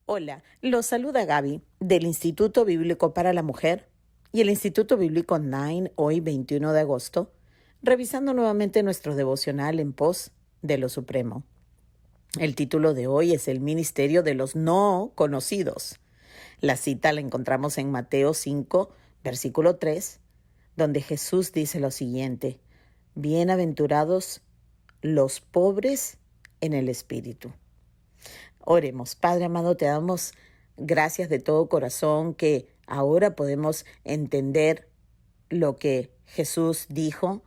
Hola, los saluda Gaby del Instituto Bíblico para la Mujer y el Instituto Bíblico 9, hoy 21 de agosto, revisando nuevamente nuestro devocional en pos de lo supremo. El título de hoy es El Ministerio de los No Conocidos. La cita la encontramos en Mateo 5, versículo 3, donde Jesús dice lo siguiente: Bienaventurados los pobres en el espíritu. Oremos. Padre amado, te damos gracias de todo corazón que ahora podemos entender lo que Jesús dijo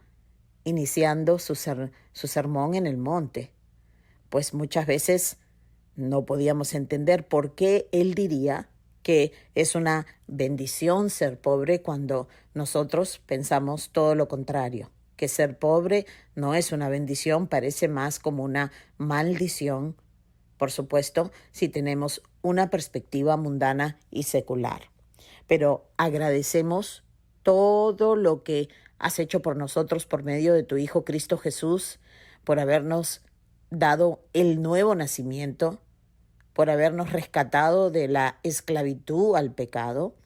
iniciando su sermón en el monte. Pues muchas veces no podíamos entender por qué Él diría que es una bendición ser pobre cuando nosotros pensamos todo lo contrario, que ser pobre no es una bendición, parece más como una maldición. Por supuesto, si tenemos una perspectiva mundana y secular. Pero agradecemos todo lo que has hecho por nosotros por medio de tu Hijo Cristo Jesús, por habernos dado el nuevo nacimiento, por habernos rescatado de la esclavitud al pecado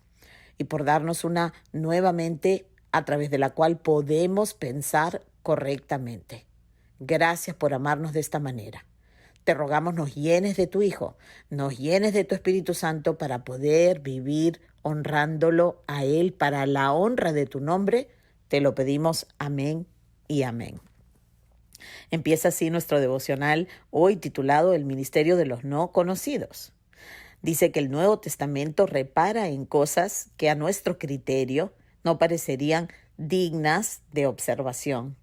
y por darnos una nueva mente a través de la cual podemos pensar correctamente. Gracias por amarnos de esta manera. Te rogamos nos llenes de tu Hijo, nos llenes de tu Espíritu Santo para poder vivir honrándolo a Él para la honra de tu nombre. Te lo pedimos. Amén y amén. Empieza así nuestro devocional hoy titulado El Ministerio de los No Conocidos. Dice que el Nuevo Testamento repara en cosas que a nuestro criterio no parecerían dignas de observación.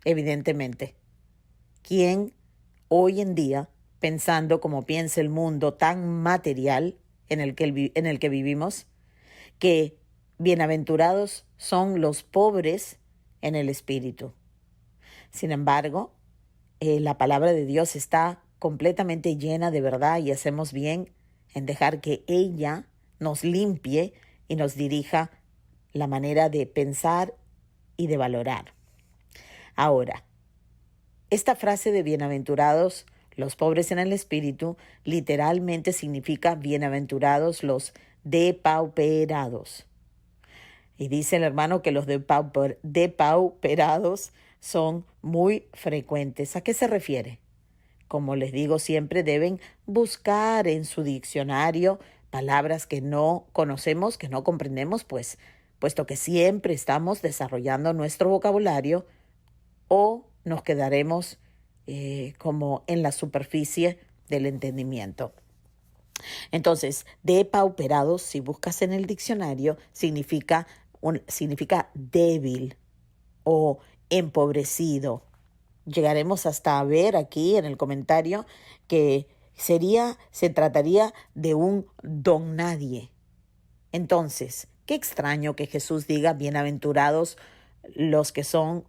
Evidentemente, ¿quién hoy en día, pensando como piensa el mundo tan material en el que vivimos, que bienaventurados son los pobres en el espíritu? Sin embargo, la palabra de Dios está completamente llena de verdad y hacemos bien en dejar que ella nos limpie y nos dirija la manera de pensar y de valorar. Ahora, esta frase de bienaventurados los pobres en el espíritu literalmente significa bienaventurados los depauperados. Y dice el hermano que los depauperados son muy frecuentes. ¿A qué se refiere? Como les digo siempre, deben buscar en su diccionario palabras que no conocemos, que no comprendemos, puesto que siempre estamos desarrollando nuestro vocabulario, o nos quedaremos como en la superficie del entendimiento. Entonces, depauperados, si buscas en el diccionario, significa débil o empobrecido. Llegaremos hasta ver aquí en el comentario que se trataría de un don nadie. Entonces, qué extraño que Jesús diga bienaventurados los que son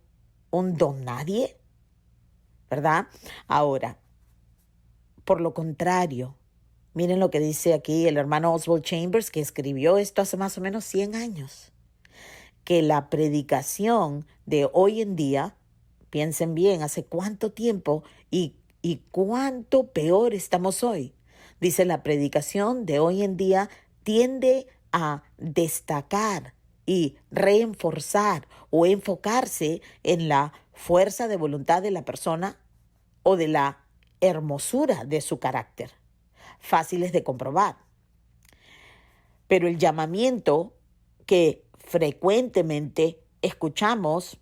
un don nadie, ¿verdad? Ahora, por lo contrario, miren lo que dice aquí el hermano Oswald Chambers, que escribió esto hace más o menos 100 años, que la predicación de hoy en día, piensen bien, hace cuánto tiempo y cuánto peor estamos hoy. Dice, la predicación de hoy en día tiende a destacar y reforzar o enfocarse en la fuerza de voluntad de la persona o de la hermosura de su carácter, fáciles de comprobar. Pero el llamamiento que frecuentemente escuchamos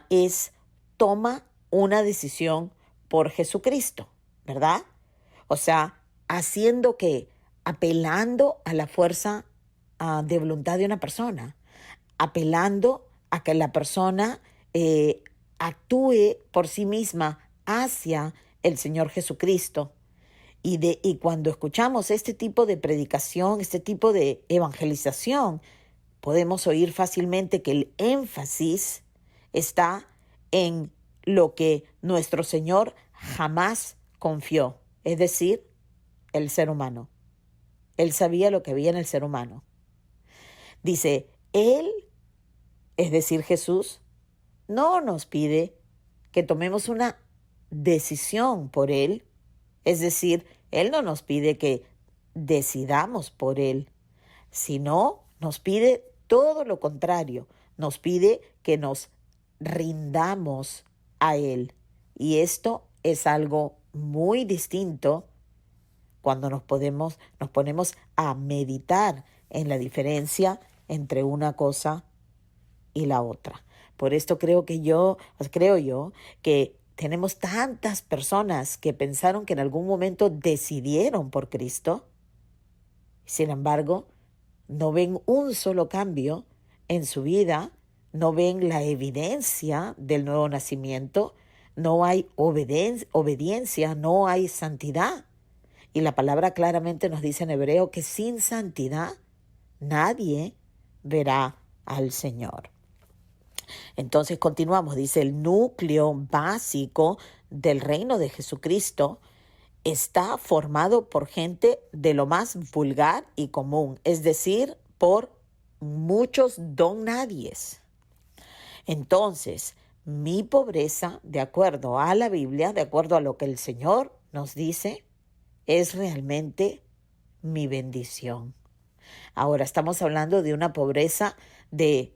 es: toma una decisión por Jesucristo, ¿verdad? O sea, haciendo que, apelando a la fuerza de voluntad de una persona, apelando a que la persona actúe por sí misma hacia el Señor Jesucristo. Y cuando escuchamos este tipo de predicación, este tipo de evangelización, podemos oír fácilmente que el énfasis está en lo que nuestro Señor jamás confió, es decir, el ser humano. Él sabía lo que había en el ser humano. Dice, Él, es decir, Jesús, no nos pide que tomemos una decisión por Él. Es decir, Él no nos pide que decidamos por Él, sino nos pide todo lo contrario, nos pide que nos rindamos a Él. Y esto es algo muy distinto cuando nos ponemos a meditar en la diferencia entre una cosa y la otra. Por esto creo yo que tenemos tantas personas que pensaron que en algún momento decidieron por Cristo, sin embargo, no ven un solo cambio en su vida, no ven la evidencia del nuevo nacimiento, no hay obediencia, no hay santidad. Y la palabra claramente nos dice en hebreo que sin santidad nadie verá al Señor. Entonces continuamos, dice el núcleo básico del reino de Jesucristo está formado por gente de lo más vulgar y común, es decir, por muchos don nadies. Entonces, mi pobreza, de acuerdo a la Biblia, de acuerdo a lo que el Señor nos dice, es realmente mi bendición. Ahora estamos hablando de una pobreza de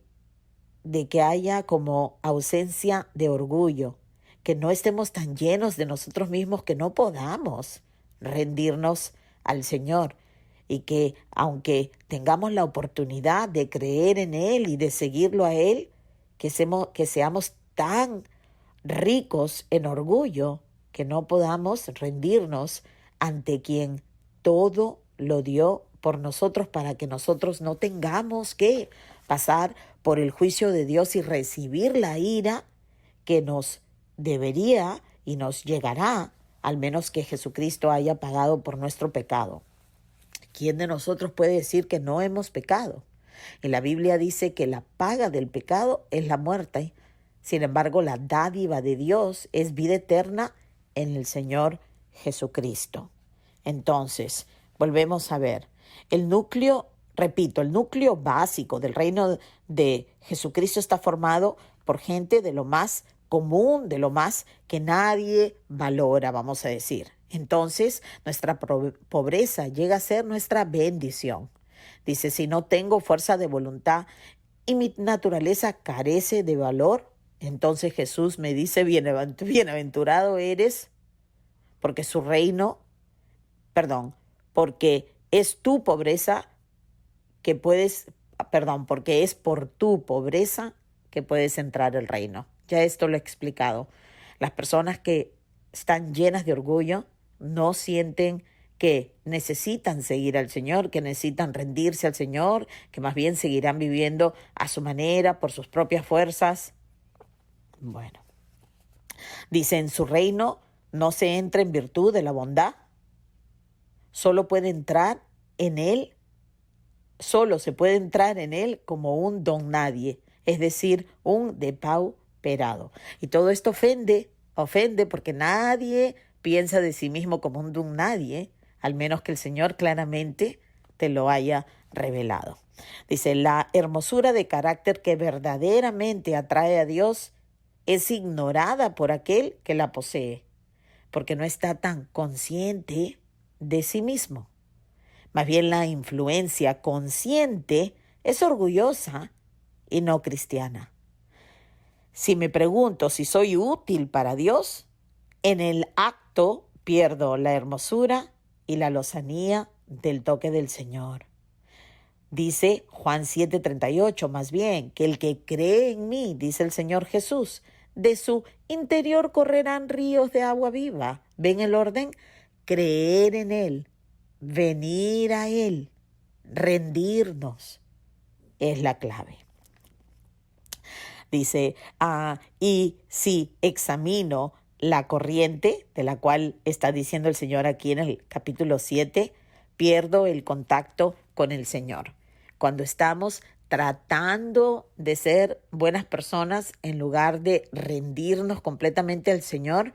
que haya como ausencia de orgullo, que no estemos tan llenos de nosotros mismos que no podamos rendirnos al Señor y que aunque tengamos la oportunidad de creer en Él y de seguirlo a Él, que seamos tan ricos en orgullo que no podamos rendirnos ante quien todo lo dio por nosotros para que nosotros no tengamos que pasar por el juicio de Dios y recibir la ira que nos debería y nos llegará, al menos que Jesucristo haya pagado por nuestro pecado. ¿Quién de nosotros puede decir que no hemos pecado? Y la Biblia dice que la paga del pecado es la muerte. Sin embargo, la dádiva de Dios es vida eterna en el Señor Jesucristo. Entonces, volvemos a ver, el núcleo básico del reino de Jesucristo está formado por gente de lo más común, de lo más que nadie valora, vamos a decir. Entonces, nuestra pobreza llega a ser nuestra bendición. Dice, si no tengo fuerza de voluntad y mi naturaleza carece de valor, entonces Jesús me dice, bienaventurado eres, porque porque es tu pobreza porque es por tu pobreza que puedes entrar al reino. Ya esto lo he explicado. Las personas que están llenas de orgullo no sienten que necesitan seguir al Señor, que necesitan rendirse al Señor, que más bien seguirán viviendo a su manera, por sus propias fuerzas. Bueno, dice, en su reino no se entra en virtud de la bondad, solo se puede entrar en él como un don nadie, es decir, un depauperado. Y todo esto ofende porque nadie piensa de sí mismo como un don nadie, al menos que el Señor claramente te lo haya revelado. Dice, la hermosura de carácter que verdaderamente atrae a Dios es ignorada por aquel que la posee, porque no está tan consciente de sí mismo. Más bien la influencia consciente es orgullosa y no cristiana. Si me pregunto si soy útil para Dios, en el acto pierdo la hermosura y la lozanía del toque del Señor. Dice Juan 7:38, más bien, que el que cree en mí, dice el Señor Jesús, de su interior correrán ríos de agua viva. ¿Ven el orden? Creer en Él, venir a Él, rendirnos, es la clave. Dice, y si examino la corriente de la cual está diciendo el Señor aquí en el capítulo 7, pierdo el contacto con el Señor. Cuando estamos tratando de ser buenas personas en lugar de rendirnos completamente al Señor,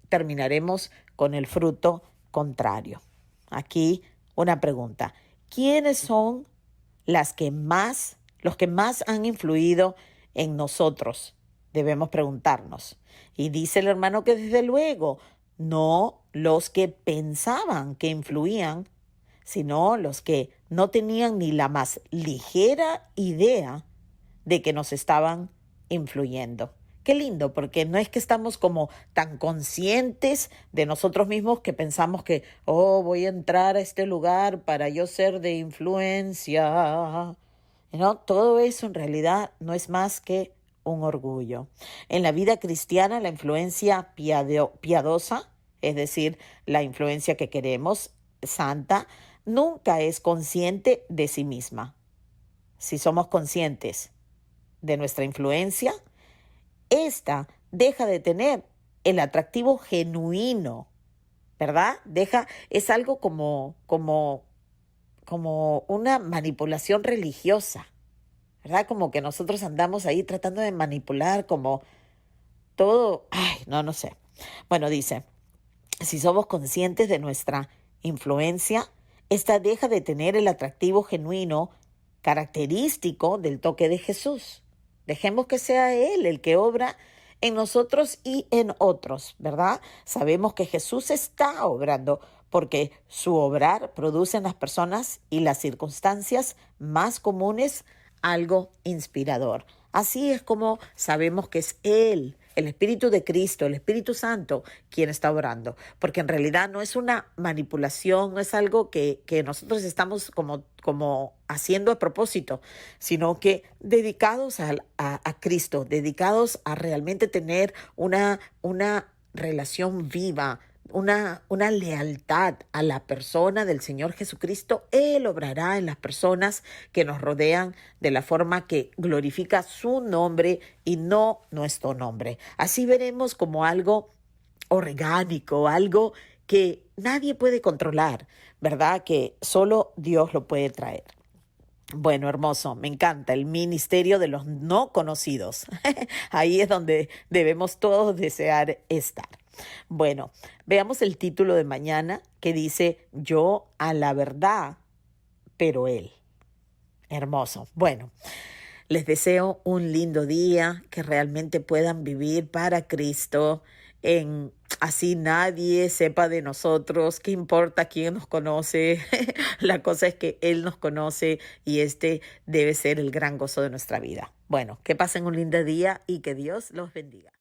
terminaremos con el fruto contrario. Aquí una pregunta. ¿Quiénes son los que más han influido en nosotros? Debemos preguntarnos. Y dice el hermano que desde luego, no los que pensaban que influían, sino los que no tenían ni la más ligera idea de que nos estaban influyendo. Qué lindo, porque no es que estamos como tan conscientes de nosotros mismos que pensamos que, oh, voy a entrar a este lugar para yo ser de influencia. No, todo eso en realidad no es más que un orgullo. En la vida cristiana, la influencia piadosa, es decir, la influencia que queremos, santa, nunca es consciente de sí misma. Si somos conscientes de nuestra influencia, esta deja de tener el atractivo genuino, ¿verdad? Es algo como una manipulación religiosa, ¿verdad? Como que nosotros andamos ahí tratando de manipular como todo, no sé. Bueno, dice, si somos conscientes de nuestra influencia, esta deja de tener el atractivo genuino característico del toque de Jesús. Dejemos que sea Él el que obra en nosotros y en otros, ¿verdad? Sabemos que Jesús está obrando porque su obrar produce en las personas y las circunstancias más comunes algo inspirador. Así es como sabemos que es Él, el Espíritu de Cristo, el Espíritu Santo, quien está obrando. Porque en realidad no es una manipulación, no es algo que nosotros estamos como haciendo a propósito, sino que dedicados a Cristo, dedicados a realmente tener una relación viva, una lealtad a la persona del Señor Jesucristo. Él obrará en las personas que nos rodean de la forma que glorifica su nombre y no nuestro nombre. Así veremos como algo orgánico, algo que nadie puede controlar, ¿verdad? Que solo Dios lo puede traer. Bueno, hermoso, me encanta el ministerio de los no conocidos. Ahí es donde debemos todos desear estar. Bueno, veamos el título de mañana que dice, yo a la verdad, pero Él. Hermoso. Bueno, les deseo un lindo día, que realmente puedan vivir para Cristo, así nadie sepa de nosotros, qué importa quién nos conoce. La cosa es que Él nos conoce y este debe ser el gran gozo de nuestra vida. Bueno, que pasen un lindo día y que Dios los bendiga.